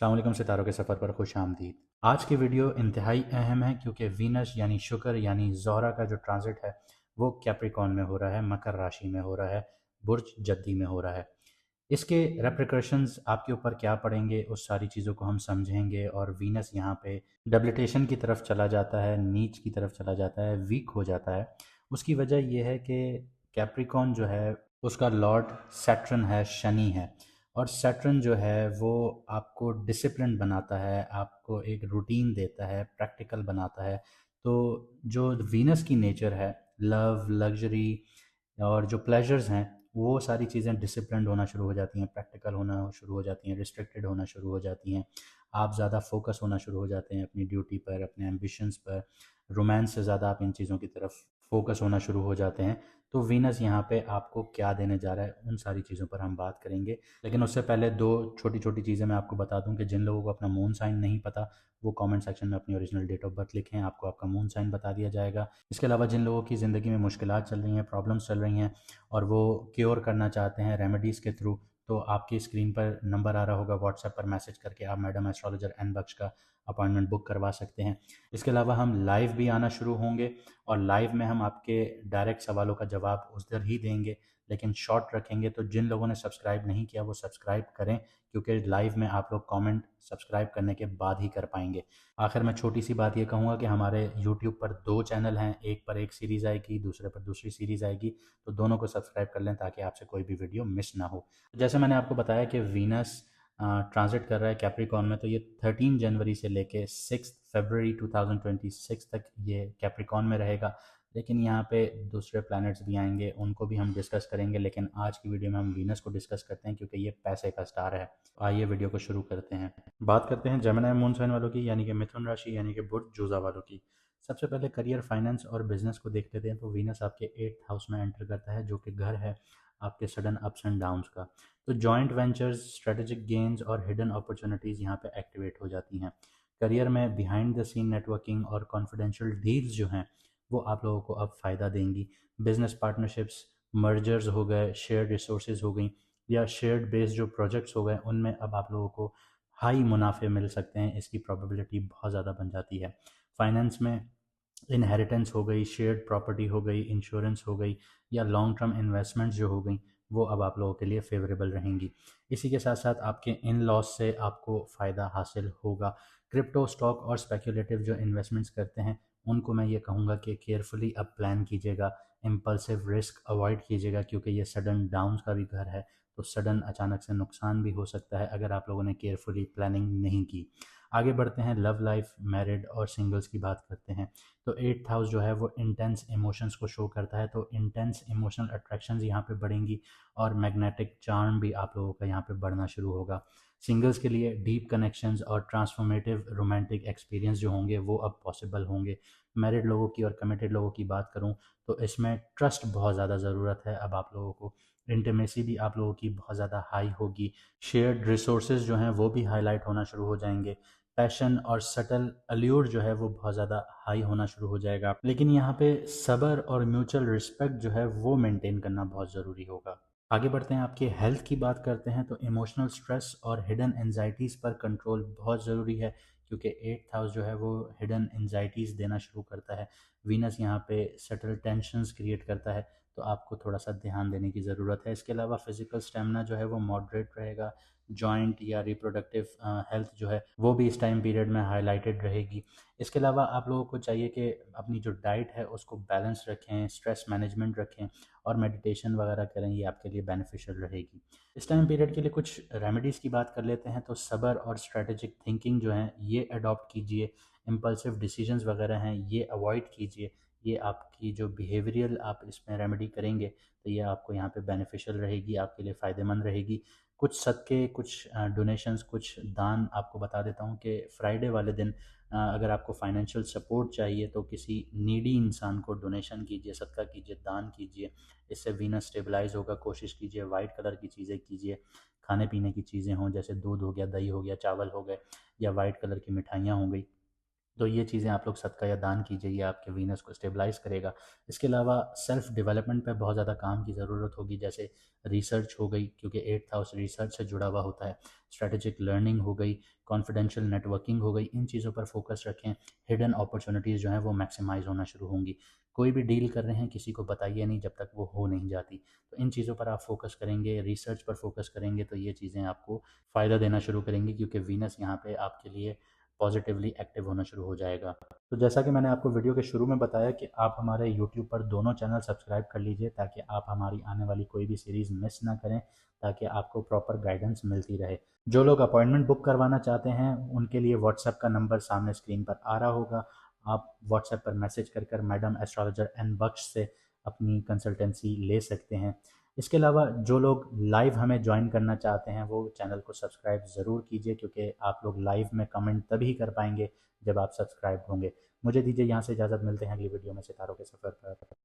अस्सलाम वालेकुम सितारों के सफ़र पर खुश आमदीद। आज की वीडियो इंतहाई अहम है क्योंकि वीनस यानी शुक्र यानी ज़ोहरा का जो ट्रांजिट है वो कैप्रिकॉर्न में हो रहा है, मकर राशि में हो रहा है, बुर्ज जद्दी में हो रहा है। इसके रेप्रिकॉशंस आपके ऊपर क्या पड़ेंगे उस सारी चीज़ों को हम समझेंगे। और वीनस यहाँ पे डब्लिटेशन की तरफ चला जाता है, नीच की तरफ चला जाता है, वीक हो जाता है। उसकी वजह यह है कि कैप्रिकॉर्न जो है उसका लॉर्ड सैटर्न है, शनि है। और सैटर्न जो है वो आपको डिसिप्लिन बनाता है, आपको एक रूटीन देता है, प्रैक्टिकल बनाता है। तो जो वीनस की नेचर है, लव, लग्जरी और जो प्लेजर्स हैं, वो सारी चीज़ें डिसिप्लिन्ड होना शुरू हो जाती हैं, प्रैक्टिकल होना शुरू हो जाती हैं, रिस्ट्रिक्टेड होना शुरू हो जाती हैं। आप ज़्यादा फोकस होना शुरू हो जाते हैं अपनी ड्यूटी पर, अपने एम्बिशंस पर। रोमांस से ज़्यादा आप इन चीज़ों की तरफ फोकस होना शुरू हो जाते हैं। तो वीनस यहाँ पे आपको क्या देने जा रहा है, उन सारी चीज़ों पर हम बात करेंगे। लेकिन उससे पहले दो छोटी छोटी चीज़ें मैं आपको बता दूं कि जिन लोगों को अपना मून साइन नहीं पता वो कमेंट सेक्शन में अपनी ओरिजिनल डेट ऑफ बर्थ लिखें, आपको आपका मून साइन बता दिया जाएगा। इसके अलावा जिन लोगों की ज़िंदगी में मुश्किलात चल रही हैं, प्रॉब्लम्स चल रही हैं और वो क्योर करना चाहते हैं रेमेडीज़ के थ्रू, तो आपकी स्क्रीन पर नंबर आ रहा होगा, व्हाट्सएप पर मैसेज करके आप मैडम एस्ट्रोलॉजर एन बख्श का अपॉइंटमेंट बुक करवा सकते हैं। इसके अलावा हम लाइव भी आना शुरू होंगे और लाइव में हम आपके डायरेक्ट सवालों का जवाब उस दर ही देंगे, लेकिन शॉर्ट रखेंगे। तो जिन लोगों ने सब्सक्राइब नहीं किया वो सब्सक्राइब करें, क्योंकि लाइव में आप लोग कमेंट सब्सक्राइब करने के बाद ही कर पाएंगे। आखिर में छोटी सी बात ये कहूँगा कि हमारे यूट्यूब पर दो चैनल हैं, एक पर एक सीरीज़ आएगी, दूसरे पर दूसरी सीरीज़ आएगी। तो दोनों को सब्सक्राइब कर लें ताकि आपसे कोई भी वीडियो मिस ना हो। जैसे मैंने आपको बताया कि वीनस ट्रांजिट कर रहा है कैप्रिकॉर्न में, तो ये 13 जनवरी से लेके 6 फरवरी 2026 तक ये कैप्रिकॉर्न में रहेगा। लेकिन यहाँ पे दूसरे प्लैनेट्स भी आएंगे, उनको भी हम डिस्कस करेंगे, लेकिन आज की वीडियो में हम वीनस को डिस्कस करते हैं क्योंकि ये पैसे का स्टार है। तो आइए वीडियो को शुरू करते हैं। बात करते हैं जेमिनी मून साइन वालों की, यानी कि मिथुन राशि यानी कि बुर्ज जोजा वालों की। सबसे पहले करियर, फाइनेंस और बिजनेस को देख लेते हैं। तो वीनस आपके 8th हाउस में एंटर करता है, जो कि घर है आपके सडन अप्स एंड डाउन्स का। तो जॉइंट वेंचर्स, स्ट्रेटेजिक गेन्स और हिडन अपॉर्चुनिटीज़ यहाँ पे एक्टिवेट हो जाती हैं। करियर में बिहाइंड द सीन नेटवर्किंग और कॉन्फिडेंशियल डील्स जो हैं वो आप लोगों को अब फ़ायदा देंगी। बिजनेस पार्टनरशिप्स, मर्जर्स हो गए, शेयर्ड रिसोर्सेज हो गई या शेयर्ड बेस्ड जो प्रोजेक्ट्स हो गए, उनमें अब आप लोगों को हाई मुनाफे मिल सकते हैं। इसकी प्रोबेबिलिटी बहुत ज़्यादा बन जाती है। फाइनेंस में इनहेरिटेंस हो गई, शेयर्ड प्रॉपर्टी हो गई, इंश्योरेंस हो गई या लॉन्ग टर्म इन्वेस्टमेंट्स जो हो गई, वो अब आप लोगों के लिए फेवरेबल रहेंगी। इसी के साथ साथ आपके इन लॉस से आपको फ़ायदा हासिल होगा। क्रिप्टो, स्टॉक और स्पेक्युलेटिव जो इन्वेस्टमेंट्स करते हैं उनको मैं ये कहूँगा कि केयरफुली अब प्लान कीजिएगा, इम्पल्सिव रिस्क अवॉइड कीजिएगा, क्योंकि ये सडन डाउन्स का भी घर है। तो सडन अचानक से नुकसान भी हो सकता है अगर आप लोगों ने केयरफुली प्लानिंग नहीं की। आगे बढ़ते हैं, लव लाइफ, मैरिड और सिंगल्स की बात करते हैं। तो 8th हाउस जो है वो इंटेंस इमोशंस को शो करता है। तो इंटेंस इमोशनल अट्रैक्शंस यहाँ पे बढ़ेंगी और मैग्नेटिक चार्म भी आप लोगों का यहाँ पे बढ़ना शुरू होगा। सिंगल्स के लिए डीप कनेक्शंस और ट्रांसफॉर्मेटिव रोमांटिक एक्सपीरियंस जो होंगे वो अब पॉसिबल होंगे। मैरिड लोगों की और कमिटेड लोगों की बात करूँ तो इसमें ट्रस्ट बहुत ज़्यादा ज़रूरत है अब आप लोगों को। इंटीमेसी भी आप लोगों की बहुत ज़्यादा हाई होगी। शेयर्ड रिसोर्सेज जो हैं वो भी हाईलाइट होना शुरू हो जाएंगे। पैशन और सटल अल्यूर जो है वो बहुत ज़्यादा हाई होना शुरू हो जाएगा। लेकिन यहाँ पे सब्र और म्यूचुअल रिस्पेक्ट जो है वो मेंटेन करना बहुत ज़रूरी होगा। आगे बढ़ते हैं, आपके हेल्थ की बात करते हैं। तो इमोशनल स्ट्रेस और हिडन एनजाइटीज़ पर कंट्रोल बहुत ज़रूरी है, क्योंकि 8th हाउस जो है वो हिडन एनजाइटीज़ देना शुरू करता है। वीनस यहाँ पे सटल टेंशन्स क्रिएट करता है, तो आपको थोड़ा सा ध्यान देने की ज़रूरत है। इसके अलावा फिजिकल स्टेमिना जो है वो मॉडरेट रहेगा। जॉइंट या रिप्रोडक्टिव हेल्थ जो है वो भी इस टाइम पीरियड में हाईलाइटेड रहेगी। इसके अलावा आप लोगों को चाहिए कि अपनी जो डाइट है उसको बैलेंस रखें, स्ट्रेस मैनेजमेंट रखें और मेडिटेशन वगैरह करें, ये आपके लिए बेनिफिशियल रहेगी। इस टाइम पीरियड के लिए कुछ रेमेडीज़ की बात कर लेते हैं। तो सब्र और स्ट्रेटेजिक थिंकिंग जो है ये अडॉप्ट कीजिए। इम्पल्सिव डिसीजंस वगैरह हैं ये अवॉइड कीजिए। ये आपकी जो बिहेवियरल आप इसमें रेमेडी करेंगे तो ये आपको यहाँ पे बेनिफिशियल रहेगी, आपके लिए फ़ायदेमंद रहेगी। कुछ सदक़े, कुछ डोनेशंस, कुछ दान आपको बता देता हूँ कि फ्राइडे वाले दिन अगर आपको फाइनेंशियल सपोर्ट चाहिए तो किसी नीडी इंसान को डोनेशन कीजिए, सदका कीजिए, दान कीजिए। इससे वीनस स्टेबलाइज होगा। कोशिश कीजिए वाइट कलर की चीज़ें कीजिए, खाने पीने की चीज़ें हों, जैसे दूध हो गया, दही हो गया, चावल हो गए या वाइट कलर की मिठाइयाँ हो गई। तो ये चीज़ें आप लोग सदका या दान कीजिए, ये आपके वीनस को स्टेबलाइज़ करेगा। इसके अलावा सेल्फ डेवलपमेंट पे बहुत ज़्यादा काम की ज़रूरत होगी, जैसे रिसर्च हो गई, क्योंकि 8th हाउस रिसर्च से जुड़ा हुआ होता है। स्ट्रैटेजिक लर्निंग हो गई, कॉन्फिडेंशियल नेटवर्किंग हो गई, इन चीज़ों पर फोकस रखें। हिडन अपॉर्चुनिटीज़ जो हैं वो मैक्सिमाइज़ होना शुरू होंगी। कोई भी डील कर रहे हैं, किसी को बताइए नहीं जब तक वो हो नहीं जाती। तो इन चीज़ों पर आप फोकस करेंगे, रिसर्च पर फोकस करेंगे, तो ये चीज़ें आपको फ़ायदा देना शुरू करेंगी, क्योंकि वीनस यहाँ पे आपके लिए पॉजिटिवली एक्टिव होना शुरू हो जाएगा। तो जैसा कि मैंने आपको वीडियो के शुरू में बताया कि आप हमारे यूट्यूब पर दोनों चैनल सब्सक्राइब कर लीजिए, ताकि आप हमारी आने वाली कोई भी सीरीज़ मिस ना करें, ताकि आपको प्रॉपर गाइडेंस मिलती रहे। जो लोग अपॉइंटमेंट बुक करवाना चाहते हैं, उनके लिए व्हाट्सएप का नंबर सामने स्क्रीन पर आ रहा होगा। आप व्हाट्सएप पर मैसेज कर मैडम एस्ट्रोलॉजर एन बख्श से अपनी कंसल्टेंसी ले सकते हैं। इसके अलावा जो लोग लाइव हमें ज्वाइन करना चाहते हैं, वो चैनल को सब्सक्राइब ज़रूर कीजिए, क्योंकि आप लोग लाइव में कमेंट तभी कर पाएंगे जब आप सब्सक्राइब होंगे। मुझे दीजिए यहाँ से इजाज़त, मिलते हैं अगली वीडियो में सितारों के सफ़र पर।